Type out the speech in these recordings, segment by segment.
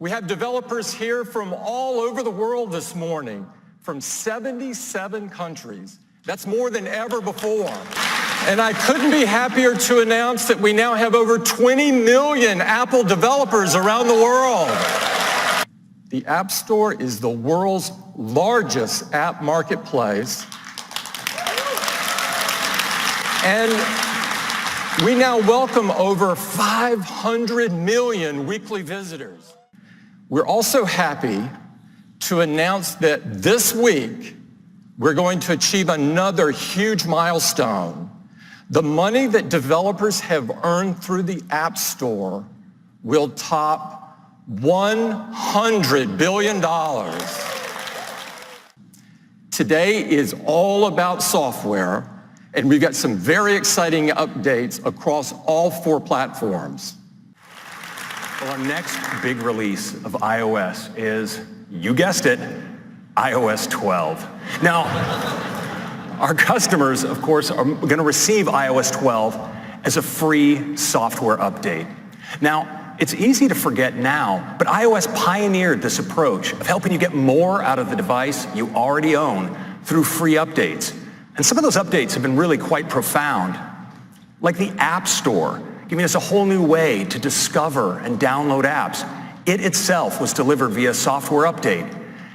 We have developers here from all over the world this morning, from 77 countries. That's more than ever before. And I couldn't be happier to announce that we now have over 20 million Apple developers around the world. The App Store is the world's largest app marketplace. And we now welcome over 500 million weekly visitors. We're also happy to announce that this week we're going to achieve another huge milestone. The money that developers have earned through the App Store will top $100 billion. Today is all about software, and we've got some very exciting updates across all 4 platforms. Well, our next big release of iOS is, you guessed it, iOS 12. Now, our customers, of course, are going to receive iOS 12 as a free software update. Now, it's easy to forget now, but iOS pioneered this approach of helping you get more out of the device you already own through free updates. And some of those updates have been really quite profound, like the App Store, giving us a whole new way to discover and download apps. It itself was delivered via software update,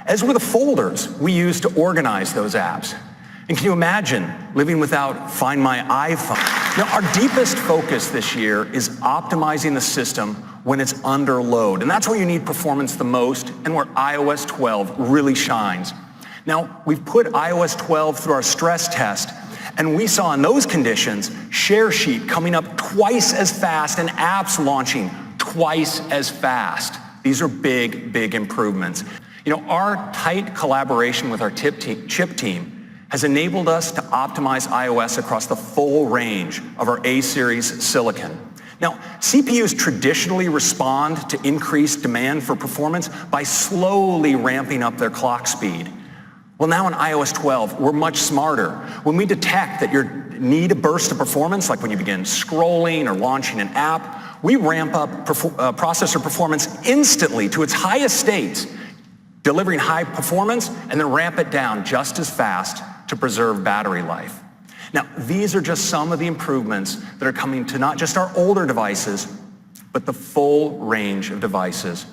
as were the folders we use to organize those apps. And can you imagine living without Find My iPhone? Now, our deepest focus this year is optimizing the system when it's under load. And that's where you need performance the most and where iOS 12 really shines. Now, we've put iOS 12 through our stress test, and we saw in those conditions share sheet coming up twice as fast and apps launching twice as fast. These are big, big improvements. You know, our tight collaboration with our chip team has enabled us to optimize iOS across the full range of our A-series silicon. Now, CPUs traditionally respond to increased demand for performance by slowly ramping up their clock speed. Well, now in iOS 12, we're much smarter. When we detect that you need a burst of performance, like when you begin scrolling or launching an app, we ramp up processor performance instantly to its highest states, delivering high performance, and then ramp it down just as fast to preserve battery life. Now, these are just some of the improvements that are coming to not just our older devices, but the full range of devices.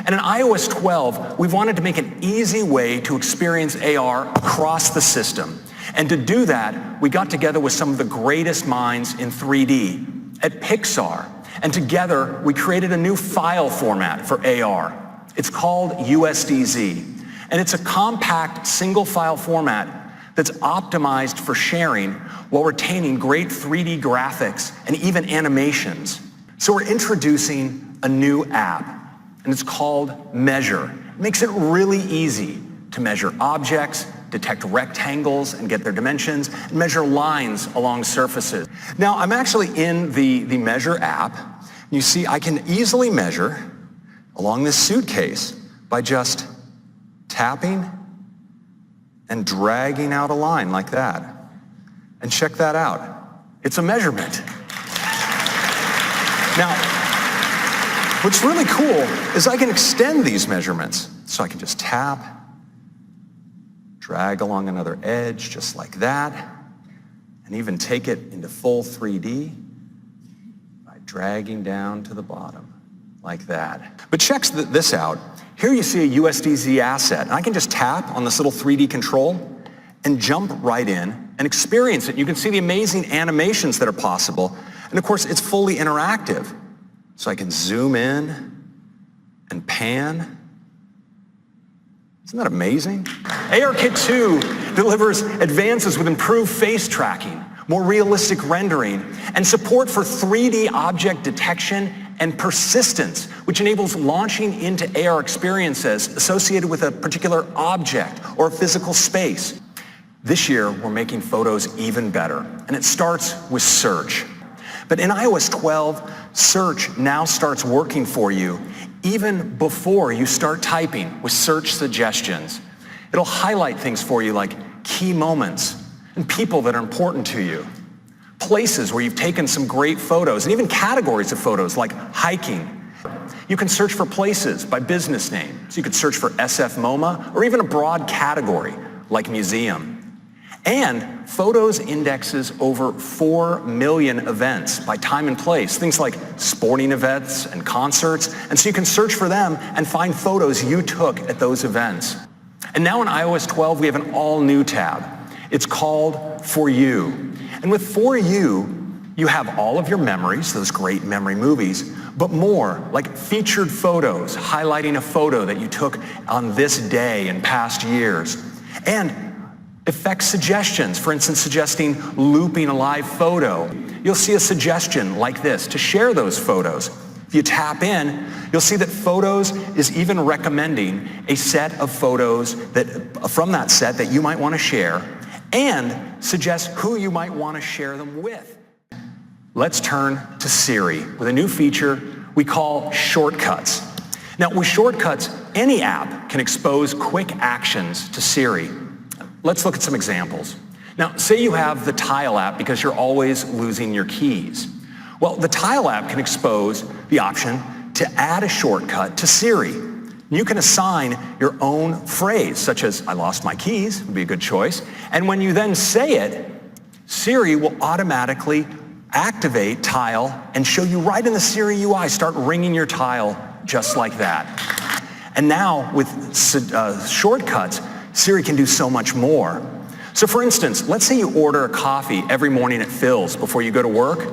And in iOS 12, we've wanted to make an easy way to experience AR across the system. And to do that, we got together with some of the greatest minds in 3D at Pixar. And together, we created a new file format for AR. It's called USDZ. And it's a compact single file format that's optimized for sharing while retaining great 3D graphics and even animations. So we're introducing a new app, and it's called Measure. It makes it really easy to measure objects, detect rectangles and get their dimensions, and measure lines along surfaces. Now, I'm actually in the Measure app. You see, I can easily measure along this suitcase by just tapping and dragging out a line like that. And check that out. It's a measurement. Now, what's really cool is I can extend these measurements. So I can just tap, drag along another edge just like that, and even take it into full 3D by dragging down to the bottom like that. But check this out. Here you see a USDZ asset, and I can just tap on this little 3D control and jump right in and experience it. You can see the amazing animations that are possible. And of course, it's fully interactive. So I can zoom in and pan. Isn't that amazing? ARKit 2 delivers advances with improved face tracking, more realistic rendering, and support for 3D object detection and persistence, which enables launching into AR experiences associated with a particular object or a physical space. This year, we're making photos even better, and it starts with search. But in iOS 12, search now starts working for you even before you start typing with search suggestions. It'll highlight things for you like key moments and people that are important to you, places where you've taken some great photos, and even categories of photos like hiking. You can search for places by business name. So you could search for SF MoMA or even a broad category like museum. And Photos indexes over 4 million events by time and place, things like sporting events and concerts. And so you can search for them and find photos you took at those events. And now in iOS 12, we have an all-new tab. It's called For You. And with For You, you have all of your memories, those great memory movies, but more, like featured photos, highlighting a photo that you took on this day in past years. And effect suggestions, for instance, suggesting looping a live photo. You'll see a suggestion like this to share those photos. If you tap in, you'll see that Photos is even recommending a set of photos from that set that you might want to share and suggests who you might want to share them with. Let's turn to Siri with a new feature we call Shortcuts. Now, with Shortcuts, any app can expose quick actions to Siri. Let's look at some examples. Now, say you have the Tile app because you're always losing your keys. Well, the Tile app can expose the option to add a shortcut to Siri. You can assign your own phrase, such as, "I lost my keys," would be a good choice. And when you then say it, Siri will automatically activate Tile and show you right in the Siri UI, start ringing your Tile just like that. And now with shortcuts, Siri can do so much more. So for instance, let's say you order a coffee every morning at Phil's before you go to work.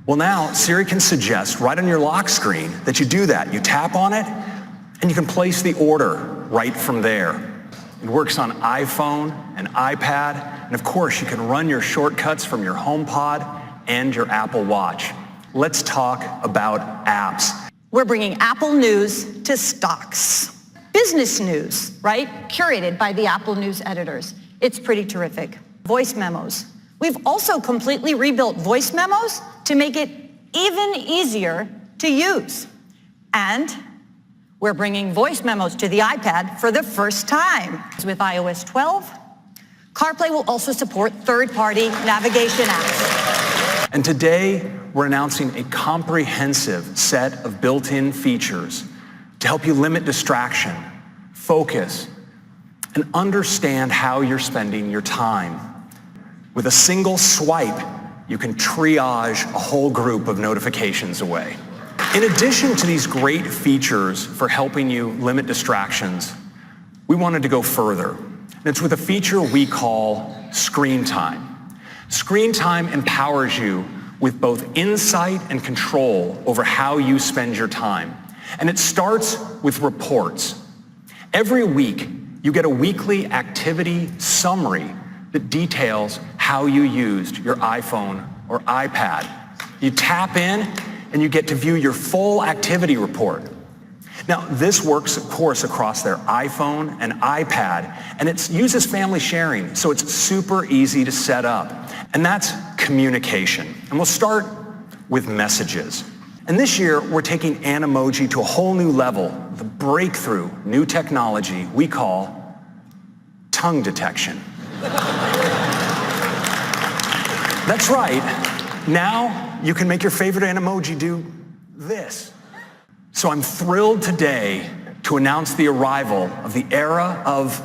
Well, now Siri can suggest right on your lock screen that you do that. You tap on it and you can place the order right from there. It works on iPhone and iPad, and of course you can run your shortcuts from your HomePod and your Apple Watch. Let's talk about apps. We're bringing Apple News to stocks. Business news, right? Curated by the Apple News editors. It's pretty terrific. Voice memos. We've also completely rebuilt voice memos to make it even easier to use. And we're bringing voice memos to the iPad for the first time. With iOS 12, CarPlay will also support third-party navigation apps. And today, we're announcing a comprehensive set of built-in features to help you limit distraction, focus, and understand how you're spending your time. With a single swipe, you can triage a whole group of notifications away. In addition to these great features for helping you limit distractions, we wanted to go further. And it's with a feature we call Screen Time. Screen Time empowers you with both insight and control over how you spend your time. And it starts with reports. Every week, you get a weekly activity summary that details how you used your iPhone or iPad. You tap in and you get to view your full activity report. Now, this works, of course, across their iPhone and iPad, and it uses family sharing, so it's super easy to set up. And that's communication. And we'll start with messages. And this year, we're taking Animoji to a whole new level, the breakthrough new technology we call tongue detection. That's right. Now you can make your favorite Animoji do this. So I'm thrilled today to announce the arrival of the era of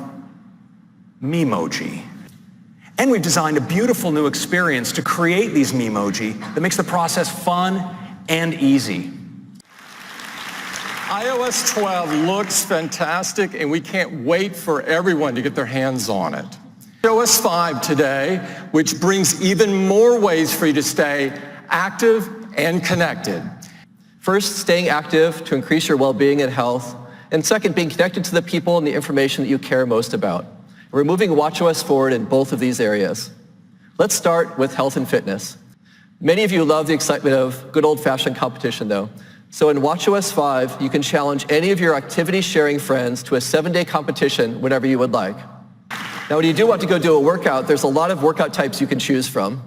Memoji. And we've designed a beautiful new experience to create these Memoji that makes the process fun and easy. iOS 12 looks fantastic, and we can't wait for everyone to get their hands on it. iOS 5 today, which brings even more ways for you to stay active and connected. First, staying active to increase your well-being and health. And second, being connected to the people and the information that you care most about. We're moving watchOS forward in both of these areas. Let's start with health and fitness. Many of you love the excitement of good old-fashioned competition, though. So in watchOS 5, you can challenge any of your activity-sharing friends to a 7-day competition whenever you would like. Now, when you do want to go do a workout, there's a lot of workout types you can choose from.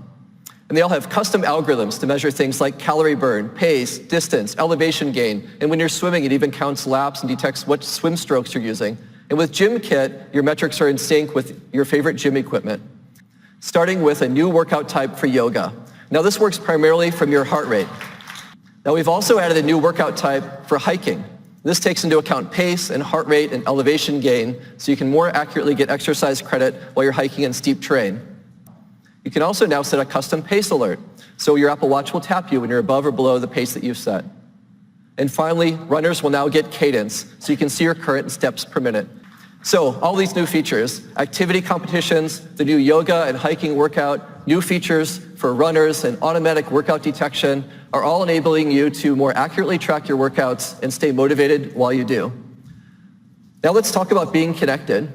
And they all have custom algorithms to measure things like calorie burn, pace, distance, elevation gain. And when you're swimming, it even counts laps and detects what swim strokes you're using. And with GymKit, your metrics are in sync with your favorite gym equipment. Starting with a new workout type for yoga. Now, this works primarily from your heart rate. Now we've also added a new workout type for hiking. This takes into account pace and heart rate and elevation gain, so you can more accurately get exercise credit while you're hiking in steep terrain. You can also now set a custom pace alert, so your Apple Watch will tap you when you're above or below the pace that you've set. And finally, runners will now get cadence, so you can see your current steps per minute. So all these new features, activity competitions, the new yoga and hiking workout, new features for runners and automatic workout detection are all enabling you to more accurately track your workouts and stay motivated while you do. Now let's talk about being connected.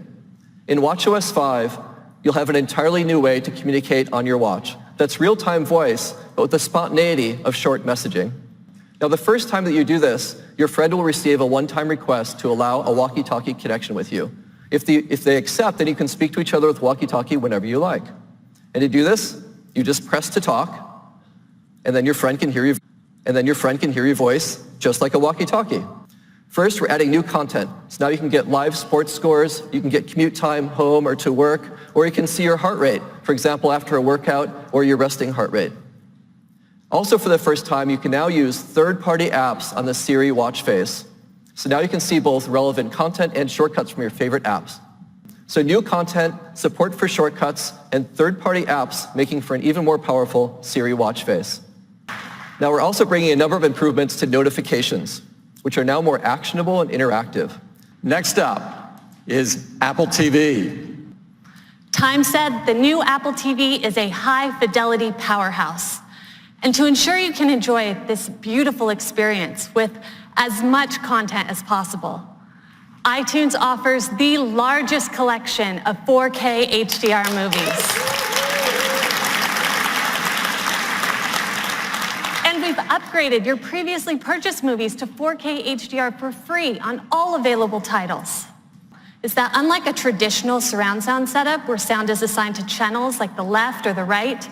In watchOS 5, you'll have an entirely new way to communicate on your watch. That's real-time voice, but with the spontaneity of short messaging. Now the first time that you do this, your friend will receive a one-time request to allow a walkie-talkie connection with you. If they accept, then you can speak to each other with walkie-talkie whenever you like. And to do this, you just press to talk, and then your friend can hear your voice just like a walkie-talkie. First, we're adding new content. So now you can get live sports scores, you can get commute time home or to work, or you can see your heart rate, for example, after a workout or your resting heart rate. Also, for the first time, you can now use third-party apps on the Siri watch face. So now you can see both relevant content and shortcuts from your favorite apps. So new content, support for shortcuts, and third-party apps making for an even more powerful Siri watch face. Now we're also bringing a number of improvements to notifications, which are now more actionable and interactive. Next up is Apple TV. Time said the new Apple TV is a high-fidelity powerhouse. And to ensure you can enjoy this beautiful experience with as much content as possible, iTunes offers the largest collection of 4K HDR movies. And we've upgraded your previously purchased movies to 4K HDR for free on all available titles. Is that unlike a traditional surround sound setup where sound is assigned to channels like the left or the right?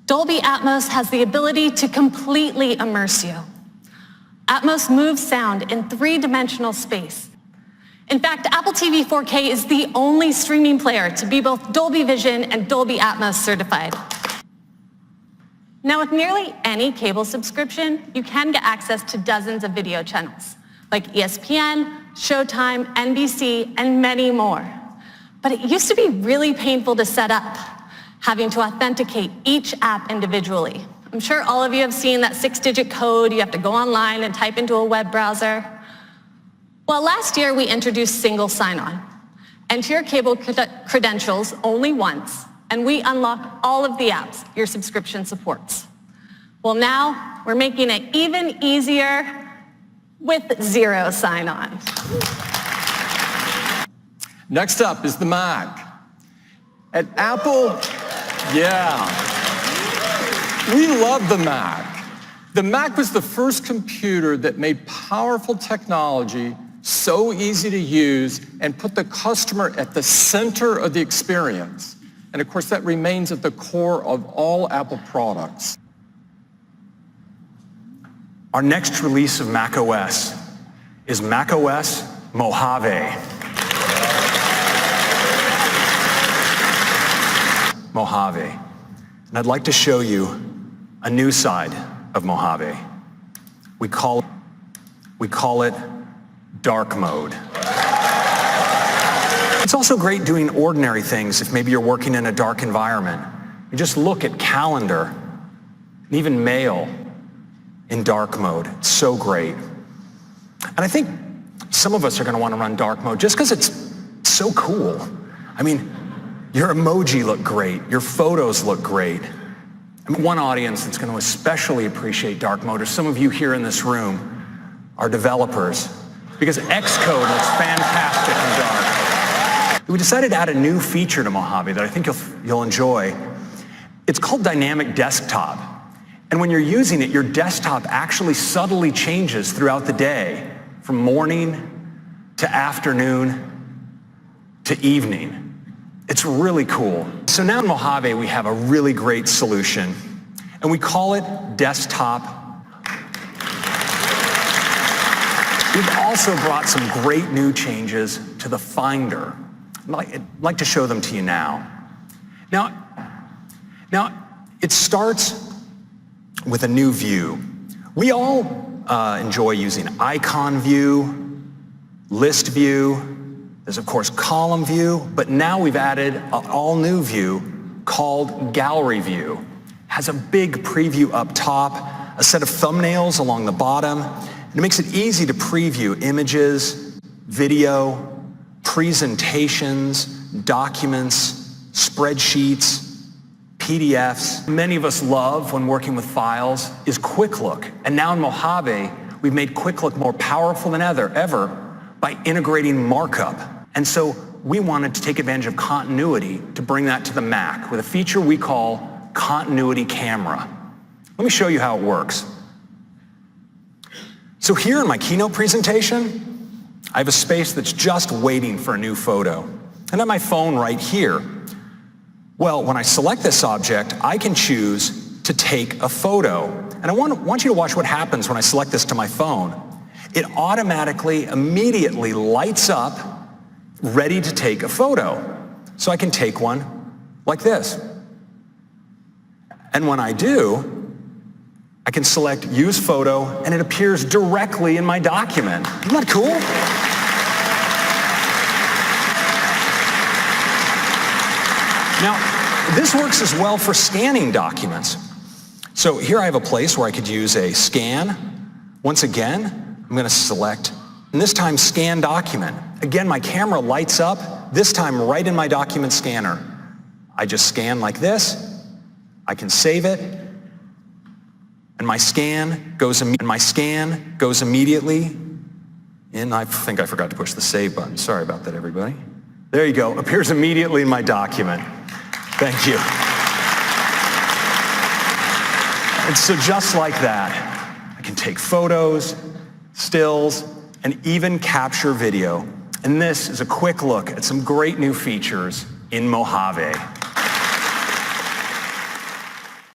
Dolby Atmos has the ability to completely immerse you. Atmos moves sound in three-dimensional space. In fact, Apple TV 4K is the only streaming player to be both Dolby Vision and Dolby Atmos certified. Now, with nearly any cable subscription, you can get access to dozens of video channels, like ESPN, Showtime, NBC, and many more. But it used to be really painful to set up, having to authenticate each app individually. I'm sure all of you have seen that 6-digit code you have to go online and type into a web browser. Well, last year we introduced single sign-on. Enter your cable credentials only once, and we unlock all of the apps your subscription supports. Well, now we're making it even easier with zero sign-on. Next up is the Mac. At Apple, we love the Mac. The Mac was the first computer that made powerful technology so easy to use and put the customer at the center of the experience. And of course, that remains at the core of all Apple products. Our next release of macOS is macOS Mojave. Mojave. And I'd like to show you a new side of Mojave. We call it dark mode. It's also great doing ordinary things if maybe you're working in a dark environment. You just look at calendar and even mail in dark mode. It's so great. And I think some of us are going to want to run dark mode just because it's so cool. I mean, your emoji look great. Your photos look great. And one audience that's going to especially appreciate dark mode are some of you here in this room, are developers, because Xcode looks fantastic in dark. We decided to add a new feature to Mojave that I think you'll enjoy. It's called Dynamic Desktop. And when you're using it, your desktop actually subtly changes throughout the day, from morning to afternoon to evening. It's really cool. So now in Mojave, we have a really great solution, and we call it Desktop. We've also brought some great new changes to the Finder. I'd like to show them to you now. Now, it starts with a new view. We all enjoy using icon view, list view. There's of course column view, but now we've added an all-new view called gallery view. Has a big preview up top, a set of thumbnails along the bottom, and it makes it easy to preview images, video, presentations, documents, spreadsheets, PDFs. Many of us love when working with files is Quick Look. And now in Mojave, we've made Quick Look more powerful than ever by integrating markup. And so we wanted to take advantage of continuity to bring that to the Mac with a feature we call Continuity Camera. Let me show you how it works. So here in my keynote presentation, I have a space that's just waiting for a new photo. And I have my phone right here. Well, when I select this object, I can choose to take a photo. And I want you to watch what happens when I select this to my phone. It automatically, immediately lights up, ready to take a photo. So I can take one like this. And when I do, I can select Use Photo, and it appears directly in my document. Isn't that cool? Now, this works as well for scanning documents. So here I have a place where I could use a scan. Once again, I'm going to select, and this time Scan Document. Again, my camera lights up, this time right in my document scanner. I just scan like this. I can save it, and my scan goes immediately in. I think I forgot to push the Save button. Sorry about that, everybody. There you go. Appears immediately in my document. Thank you. And so just like that, I can take photos, stills, and even capture video. And this is a quick look at some great new features in Mojave.